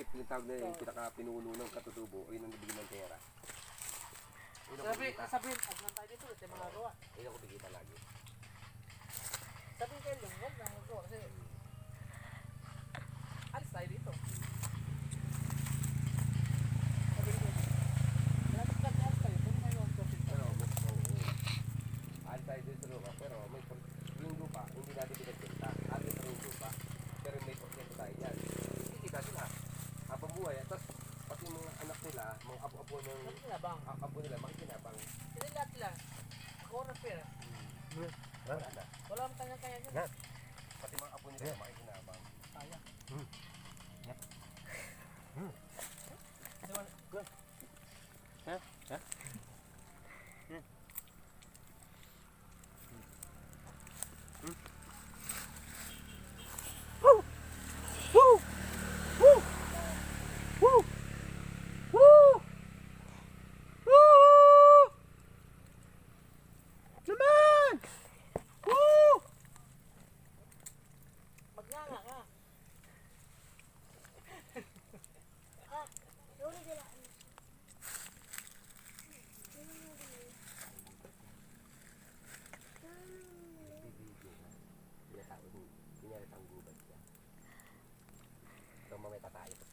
chief yung tawag na yung pinaka-pinuno ng katutubo, ayun ang nabigyan ng pera. Sabihin, agman tayo dito, ito yung mga gawa. Ayun ako bigita lagi. Sabihin kayo lang, huwag na magawa kasi alis tayo dito. Sabihin ko, lapit ka alis tayo, kung may huwag ko dito. Pero, alis tayo dito sa lupa, pero may yung lupa, hindi natin pinagpinta. Atin sa yung lupa, pero may porsyento tayo dyan. Hindi kita sila. Habang buhay, at tapos pati mga anak nila, mga apo-apo ng Makinabang. apo nila, makikinabang. Hindi lahat sila. Ako na pera. Wala na. Wala akong kanya-kanya dyan. Pati mga apo nila, makikinabang. Kaya. Magnganga ka. Kunyari tang gubat siya. Ito mamaya tatayo.